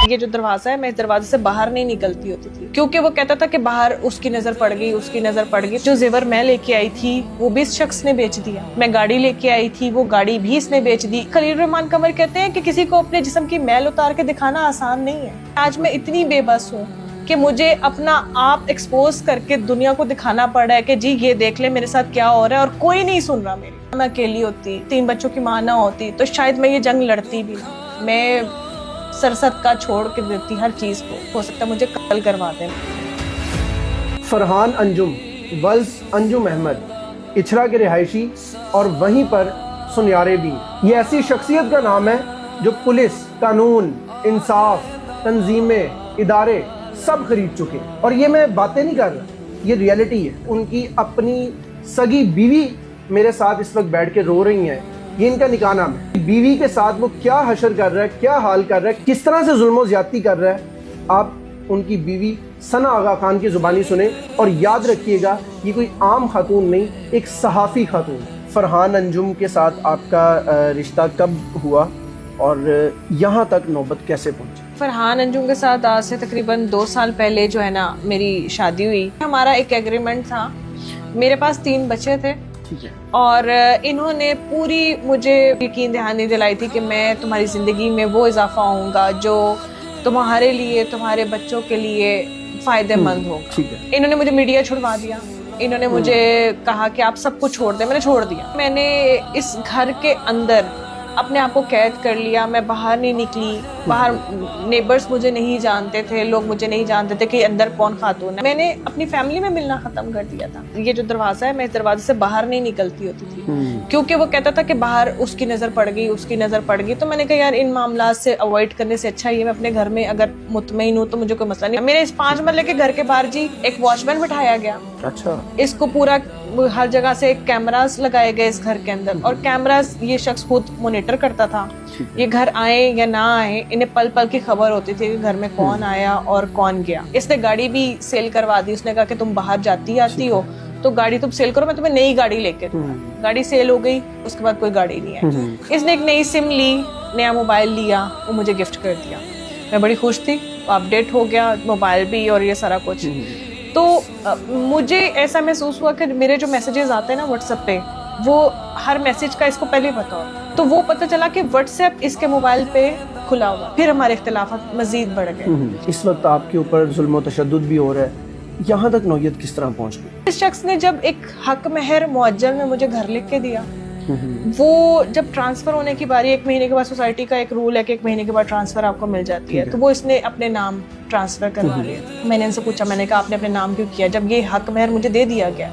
ये जो दरवाजा है, मैं इस दरवाजे से बाहर नहीं निकलती होती थी क्योंकि वो कहता था कि बाहर उसकी नजर पड़ गई, उसकी नजर पड़ गई। जो जेवर मैं लेके आई थी वो भी इस शख्स ने बेच दिया। मैं गाड़ी लेके आई थी, वो गाड़ी भी इसने बेच दी। खलील रहमान कमर कहते हैं कि किसी को अपने जिस्म की मैल उतार के दिखाना आसान नहीं है। आज मैं इतनी बेबस हूँ कि मुझे अपना आप एक्सपोज करके दुनिया को दिखाना पड़ रहा है कि जी ये देख ले मेरे साथ क्या हो रहा है, और कोई नहीं सुन रहा मेरी। मैं अकेली होती, 3 बच्चों की माँ ना होती तो शायद मैं ये जंग लड़ती भी ना। मैं सरसत का छोड़ के देती हर चीज को, हो सकता है मुझे कत्ल करवा दें। फरहान अंजुम वल्द अंजुम अहमद इछरा के रिहायशी और वहीं पर सुनियारे भी। ये ऐसी शख्सियत का नाम है जो पुलिस, कानून, इंसाफ, तंजीमें, इदारे सब खरीद चुके हैं। और ये मैं बातें नहीं कर रहा, ये रियलिटी है। उनकी अपनी सगी बीवी मेरे साथ इस वक्त बैठ के रो रही हैं। ये इनका निकाहनामा है। बीवी के साथ वो क्या हशर कर रहा है, क्या हाल कर रहा है, किस तरह से जुल्म ज्यादती कर रहा है, आप उनकी बीवी सना आगा खान की जुबानी सुने। और याद रखिएगा, ये कोई आम खातून नहीं, एक सहाफ़ी खातून। फरहान अंजुम के साथ आपका रिश्ता कब हुआ और यहाँ तक नौबत कैसे पहुँची? फरहान अंजुम के साथ आज से तकरीबन 2 साल पहले जो है ना मेरी शादी हुई। हमारा एक एग्रीमेंट था, मेरे पास 3 बच्चे थे और इन्होंने पूरी मुझे यकीन दहानी दिलाई थी कि मैं तुम्हारी ज़िंदगी में वो इजाफा होऊंगा जो तुम्हारे लिए, तुम्हारे बच्चों के लिए फ़ायदेमंद होगा। इन्होंने मुझे मीडिया छुड़वा दिया, इन्होंने मुझे कहा कि आप सब कुछ छोड़ दें। मैंने छोड़ दिया। मैंने इस घर के अंदर अपने आप को कैद कर लिया। मैं बाहर नहीं निकली। बाहर नेबर्स मुझे नहीं जानते थे, लोग मुझे नहीं जानते थे कि अंदर कौन खातून है। मैंने अपनी फैमिली में मिलना खत्म कर दिया था। ये जो दरवाजा है, मैं इस दरवाजे से बाहर नहीं निकलती होती थी क्योंकि वो कहता था कि बाहर उसकी नजर पड़ गई, उसकी नजर पड़ गई। तो मैंने कहा यार इन मामला से अवॉइड करने से अच्छा ये मैं अपने घर में अगर मुतमईन हूँ तो मुझे कोई मसला नहीं। मेरे इस 5 महल्ले के घर के बाहर जी एक वॉचमैन बिठाया गया। अच्छा। इसको पूरा हर जगह से कैमरास लगाए गए इस घर के अंदर, और कैमरास ये शख्स खुद मॉनिटर करता था। ये घर आए या ना आए, इन्हें पल पल की खबर होती थी कि घर में कौन आया और कौन गया। इसने गाड़ी भी सेल करवा दी। उसने कहा कि तुम बाहर जाती आती हो तो गाड़ी तुम सेल करो, मैं तुम्हें नई गाड़ी लेके दूंगा। गाड़ी सेल हो गई, उसके बाद कोई गाड़ी नहीं है। इसने एक नई सिम ली, नया मोबाइल लिया, वो मुझे गिफ्ट कर दिया। मैं बड़ी खुश थी, अपडेट हो गया मोबाइल भी और ये सारा कुछ। तो मुझे ऐसा महसूस हुआ कि मेरे जो मैसेजेस आते हैं ना व्हाट्सएप पे, वो हर मैसेज का इसको पहले पता हो। तो वो पता चला कि व्हाट्सएप इसके मोबाइल पे खुला हुआ। फिर हमारे इख्तिलाफात मजीद बढ़ गए। इस वक्त आपके ऊपर जुल्म और तशद्दुद भी हो रहा है, यहाँ तक नौयत किस तरह पहुँच गई? इस शख्स ने जब एक हक महर मुअज्जल में मुझे घर लिख के दिया, वो जब ट्रांसफर होने की बारी, 1 महीने के बाद सोसाइटी का एक रूल है कि 1 महीने के बाद ट्रांसफर आपको मिल जाती है, तो वो इसने अपने नाम ट्रांसफर करवा लिया। मैंने इनसे पूछा, मैंने कहा आपने अपने नाम क्यों किया जब ये हक महर मुझे दे दिया गया?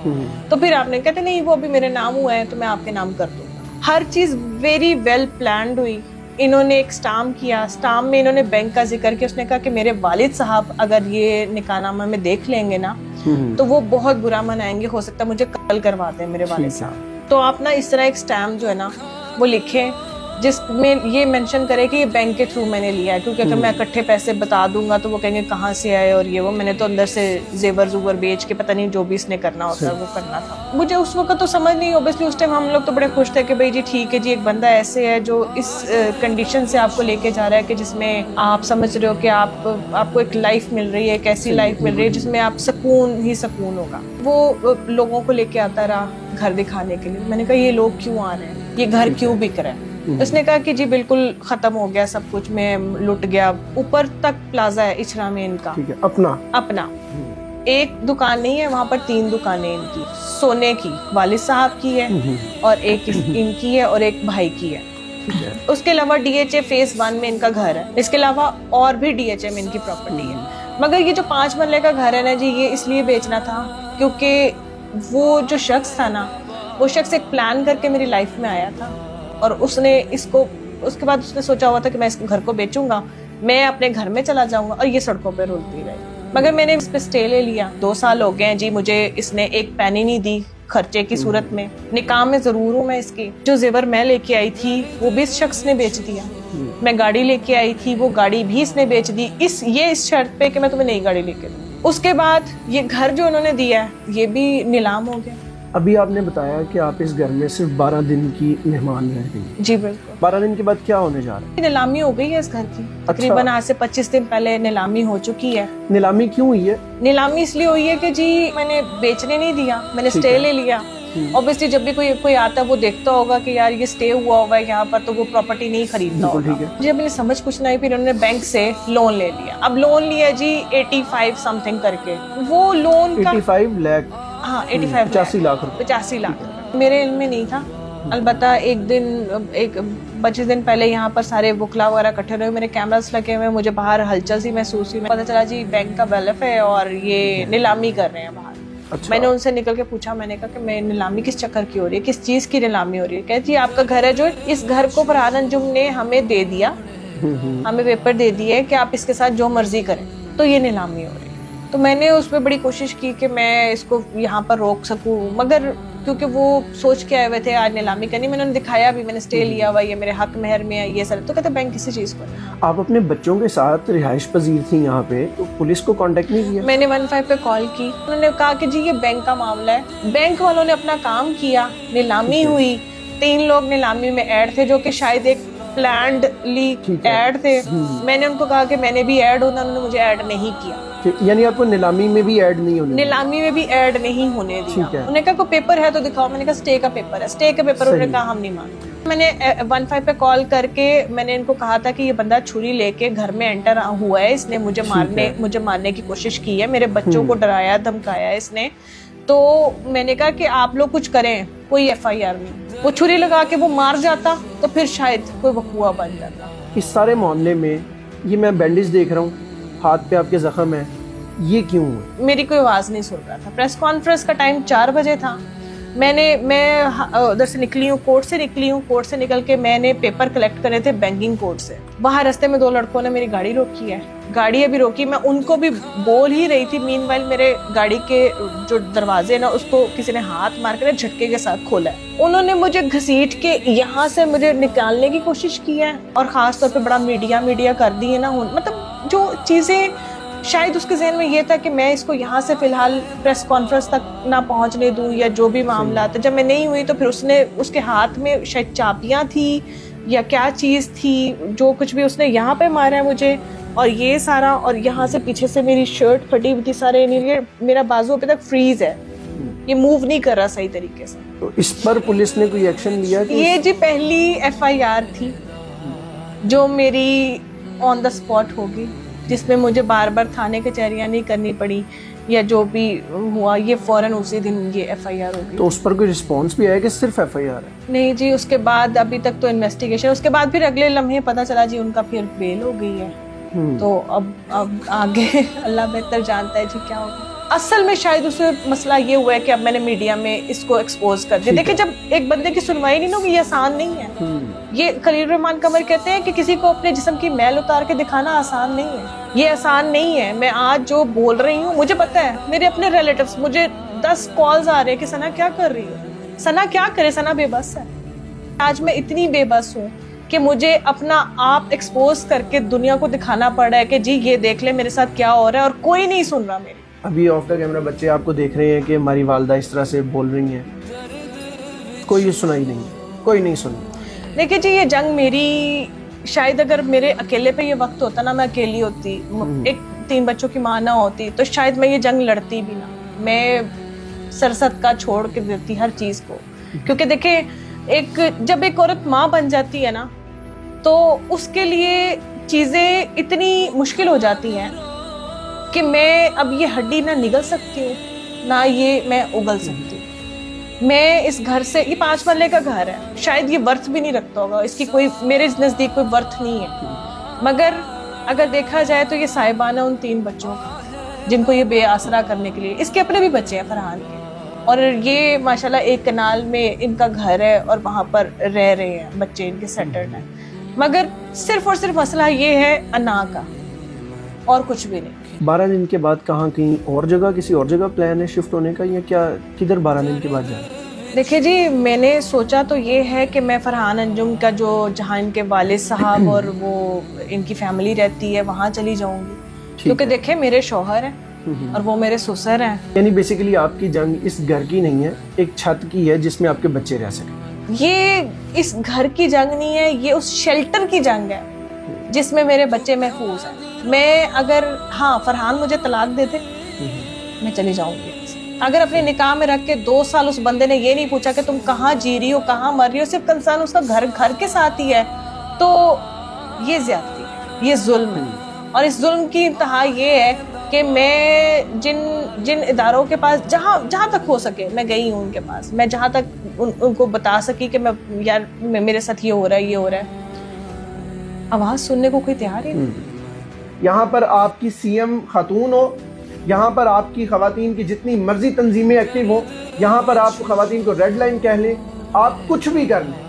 तो फिर आपने कहते नहीं वो अभी मेरे नाम हुआ है तो मैं आपके नाम कर दूंगा। हर चीज वेरी वेल प्लान्ड हुई। इन्होंने एक स्टाम्प किया, स्टाम्प में इन्होंने बैंक का जिक्र किया। उसने कहा कि मेरे वालिद साहब अगर ये निकाहनामा में देख लेंगे ना तो वो बहुत बुरा मनाएंगे, हो सकता है मुझे कत्ल करवा दें मेरे वालिद साहब। तो आप ना इस तरह एक स्टैम्प जो है ना वो लिखें जिसमें ये मेंशन करे कि ये बैंक के थ्रू मैंने लिया है, क्योंकि अगर मैं इकट्ठे पैसे बता दूंगा तो वो कहेंगे कहाँ से आए और ये वो। मैंने तो अंदर से जेवर जुवर बेच के पता नहीं जो भी इसने करना होता है वो करना था। मुझे उस वक्त तो समझ नहीं, ऑब्वियसली उस टाइम हम लोग तो बड़े खुश थे कि भाई जी ठीक है जी, एक बंदा ऐसे है जो इस कंडीशन से आपको लेके जा रहा है कि जिसमें आप समझ रहे हो कि आपको एक लाइफ मिल रही है, एक ऐसी लाइफ मिल रही है जिसमें आप सुकून ही सुकून होगा। वो लोगों को लेके आता रहा घर दिखाने के लिए। मैंने कहा ये लोग क्यों आ रहे हैं, ये घर क्यों बिक रहा है? उसने कहा कि जी बिल्कुल खत्म हो गया सब कुछ, मैं लुट गया। ऊपर तक प्लाजा है इछरा में इनका, ठीक है, अपना एक दुकान नहीं है वहाँ पर, 3 दुकानें इनकी। सोने की वालिद साहब की है और एक इनकी है और एक भाई की है। उसके अलावा DHA फेज 1 में इनका घर है। इसके अलावा और भी DHA में इनकी प्रॉपर्टी है। मगर ये जो 5 महल्ले का घर है ना जी, ये इसलिए बेचना था क्योंकि वो जो शख्स था ना, वो शख्स एक प्लान करके मेरी लाइफ में आया था और उसने इसको, उसके बाद उसने सोचा हुआ था कि मैं इस घर को बेचूंगा, मैं अपने घर में चला जाऊंगा और ये सड़कों पे रुलती रही। मगर मैंने इस पे स्टे ले लिया। 2 साल हो गए हैं जी, मुझे इसने एक पैनी नहीं दी खर्चे की सूरत में। निकाह में जरूर हूँ मैं इसकी। जो जेवर मैं लेके आई थी वो भी इस शख्स ने बेच दिया। मैं गाड़ी लेके आई थी, वो गाड़ी भी इसने बेच दी, इस शर्त पे कि मैं तुम्हें नई गाड़ी लेके दूँ। उसके बाद ये घर जो उन्होंने दिया है ये भी नीलाम हो गया। अभी आपने बताया कि आप इस घर में सिर्फ 12 दिन की मेहमान रह गई। जी बिल्कुल। 12 दिन के बाद क्या होने जा रहा है? नीलामी हो गई है इस घर की। तकरीबन आज से 25 दिन पहले नीलामी हो चुकी है। नीलामी क्यों हुई है? नीलामी इसलिए हुई है कि जी मैंने बेचने नहीं दिया, मैंने स्टे ले लिया। ऑब्वियसली जब भी कोई आता है वो देखता होगा कि यार ये स्टे हुआ हुआ है यहाँ पर, तो वो प्रॉपर्टी नहीं खरीदता होगा। जब मैंने समझ कुछ नहीं, फिर उन्होंने बैंक से लोन ले लिया। अब लोन लिया जी 85 समथिंग करके, वो लोन का 85 लाख, हाँ 85 85 लाख रुपए। 85 लाख मेरे इल्म में नहीं था। अलबत्ता एक 25 दिन पहले यहाँ पर सारे वकला वगैरह इकट्ठे हुए, मेरे कैमरास लगे हुए, मुझे बाहर हलचल सी महसूस हुई। पता चला जी बैंक का बैलफ है और ये नीलामी कर रहे हैं बाहर। अच्छा। मैंने उनसे निकल के पूछा, मैंने कहा कि मैं नीलामी किस चक्कर की हो रही है, किस चीज की नीलामी हो रही है? कहती आपका घर है जो, इस घर को फरहान अंजुम ने हमें दे दिया, हमें पेपर दे दिए कि आप इसके साथ जो मर्जी करें, तो ये नीलामी हो रही है। तो मैंने उसमें बड़ी कोशिश की कि मैं इसको यहाँ पर रोक सकूं, मगर क्योंकि वो सोच के आए हुए थे आज नीलामी करनी, मैंने उन्हें दिखाया भी, मैंने स्टे लिया हुआ, ये मेरे हक महर में है, ये सर। तो कहते बैंक किसी चीज़ को। आप अपने बच्चों के साथ रिहाइश पजीर थी यहाँ पे, तो पुलिस को कांटेक्ट नहीं किया? मैंने 15 पे कॉल की, उन्होंने कहा कि जी ये बैंक का मामला है। बैंक वालों ने अपना काम किया, नीलामी हुई, 3 लोग नीलामी में ऐड थे जो कि शायद एक प्लान्डली ऐड थे। मैंने उनको कहा कि मैंने भी ऐड होना, उन्होंने मुझे ऐड नहीं किया। यानी आपको नीलामी में भी ऐड नहीं होने? नीलामी में भी ऐड नहीं होने दिया। उन्होंने कहा कोई पेपर है तो दिखाओ, मैंने कहा स्टे का पेपर है। स्टे का पेपर उन्होंने कहा हम नहीं मानते। मैंने 15 पे कॉल करके मैंने इनको कहा था कि ये बंदा छुरी लेके घर में एंटर हुआ है, इसने मुझे मारने की कोशिश की है, मेरे बच्चों को डराया धमकाया इसने। तो मैंने कहा कि आप लोग कुछ करें, कोई FIR नहीं। वो छुरी लगा के वो मार जाता तो फिर शायद कोई वकुआ बन जाता। इस सारे मामले में ये मैं बैंडेज देख रहा हूँ, हाथ पे आपके जख्म है, ये क्यों हुआ? मेरी कोई आवाज़ नहीं सुन रहा था। प्रेस कॉन्फ्रेंस का टाइम 4 बजे था। मैं उधर से निकली हूँ, कोर्ट से निकल के मैंने पेपर कलेक्ट करे थे बैंकिंग कोर्ट से। बाहर रास्ते में 2 लड़कों ने मेरी गाड़ी रोकी है, गाड़ी अभी रोकी, मैं उनको भी बोल ही रही थी, मीनवाइल मेरे गाड़ी के जो दरवाजे ना उसको किसी ने हाथ मार कर झटके के साथ खोला है। उन्होंने मुझे घसीट के यहाँ से मुझे निकालने की कोशिश की है, और ख़ास तौर पे बड़ा मीडिया कर दी है ना। मतलब जो चीज़ें शायद उसके जहन में ये था कि मैं इसको यहाँ से फिलहाल प्रेस कॉन्फ्रेंस तक ना पहुँचने दूँ, या जो भी मामला था। जब मैं नहीं हुई तो फिर उसके हाथ में शायद चाबियाँ थी या क्या चीज़ थी, जो कुछ भी उसने यहाँ पे मारा है मुझे, और ये सारा, और यहाँ से पीछे से मेरी शर्ट फटी हुई थी सारे, मेरा बाजू अभी तक फ्रीज है, ये मूव नहीं कर रहा सही तरीके से। तो इस पर पुलिस ने कोई एक्शन लिया? ये जी पहली FIR थी जो मेरी ऑन द स्पॉट होगी, जिसमें मुझे बार बार थाने कचहरियाँ नहीं करनी पड़ी या जो भी हुआ, ये फौरन उसी दिन ये FIR होगी। तो उस पर कोई रिस्पांस भी आया कि सिर्फ FIR है? नहीं जी, उसके बाद अभी तक तो इन्वेस्टिगेशन, उसके बाद फिर अगले लम्हे पता चला जी उनका फिर बेल हो गई है। तो अब आगे अल्लाह बेहतर जानता है जी क्या होगा। असल में शायद उसमें मसला ये हुआ है कि अब मैंने मीडिया में इसको एक्सपोज कर दिया। देखिए, जब एक बंदे की सुनवाई नहीं होगी, ये आसान नहीं है। ये खलील रहमान कमर कहते हैं कि किसी को अपने जिस्म की मैल उतार के दिखाना आसान नहीं है। ये आसान नहीं है। मैं आज जो बोल रही हूँ, मुझे पता है, मेरे अपने रिलेटिव्स, मुझे 10 कॉल्स आ रहे हैं कि सना क्या कर रही हो, सना क्या करे, सना बेबस है। आज मैं इतनी बेबस हूँ कि मुझे अपना आप एक्सपोज करके दुनिया को दिखाना पड़ रहा है कि जी ये देख ले मेरे साथ क्या हो रहा है, और कोई नहीं सुन रहा मेरी। अभी ऑफ द कैमरा बच्चे आपको देख रहे हैं कि हमारी वालदा इस तरह से बोल रही हैं, कोई सुनाई नहीं, कोई नहीं सुन। देखिए जी, ये जंग मेरी, शायद अगर मेरे अकेले पे ये वक्त होता ना, मैं अकेली होती, एक 3 बच्चों की माँ ना होती, तो शायद मैं ये जंग लड़ती भी ना। मैं सरसत का छोड़ के देती हर चीज़ को, क्योंकि देखिए जब एक औरत माँ बन जाती है ना, तो उसके लिए चीज़ें इतनी मुश्किल हो जाती हैं कि मैं अब ये हड्डी ना निगल सकती हूँ, ना ये मैं उगल सकती हूँ। मैं इस घर से, ये 5 मरले का घर है, शायद ये वर्थ भी नहीं रखता होगा, इसकी कोई मेरे नज़दीक कोई वर्थ नहीं है, मगर अगर देखा जाए तो ये साहिबाना उन 3 बच्चों का, जिनको ये बेआसरा करने के लिए, इसके अपने भी बच्चे हैं फरहान के, और ये माशाल्लाह एक कनाल में इनका घर है और वहाँ पर रह रहे हैं बच्चे, इनके सेटल्ड हैं। मगर सिर्फ और सिर्फ मसला ये है अना का, और कुछ भी नहीं। 12 दिन के बाद कहाँ, कहीं और जगह, किसी और जगह प्लान है शिफ्ट होने का, या क्या, किधर 12 दिन के बाद जाना? देखिए जी, मैंने सोचा तो ये है कि मैं फरहान अंजुम का जो जहाँ इनके वालिद साहब और वो इनकी फैमिली रहती है, वहाँ चली जाऊँगी, क्योंकि देखिए मेरे शौहर हैं, और वो मेरे ससुर हैं। यानी बेसिकली आपकी जंग इस घर की नहीं है, एक छत की है जिसमें आपके बच्चे रह सकें। ये इस घर की जंग नहीं है, ये उस शेल्टर की जंग है जिसमें मेरे बच्चे महफूज हैं। मैं अगर हाँ फरहान मुझे तलाक दे दे मैं चली जाऊंगी। अगर अपने निकाह में रख के 2 साल उस बंदे ने ये नहीं पूछा कि तुम कहाँ जी रही हो, कहाँ मर रही हो, सिर्फ कंसर्न उसका घर के साथ ही है, तो ये ज्यादती है, ये जुल्म है। और इस जुल्म की इंतहा ये है कि मैं जिन इदारों के पास जहाँ तक हो सके मैं गई हूँ उनके पास, मैं जहाँ तक उनको बता सकी कि मैं यार मेरे साथ ये हो रहा है, ये हो रहा है, आवाज़ सुनने को कोई तैयार ही नहीं। यहाँ पर आपकी सीएम खातून हो, यहाँ पर आपकी खवातीन की जितनी मर्जी तंजीमें एक्टिव हो, यहाँ पर आप खवातीन को रेड लाइन कह लें, आप कुछ भी कर लें,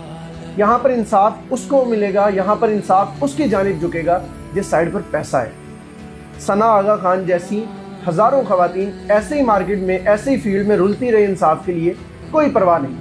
यहाँ पर इंसाफ उसको मिलेगा, यहाँ पर इंसाफ उसकी जानिब झुकेगा जिस साइड पर पैसा है। सना आगा खान जैसी हज़ारों खवातीन ऐसे ही मार्केट में, ऐसे ही फील्ड में रुलती रही इंसाफ के लिए, कोई परवाह नहीं।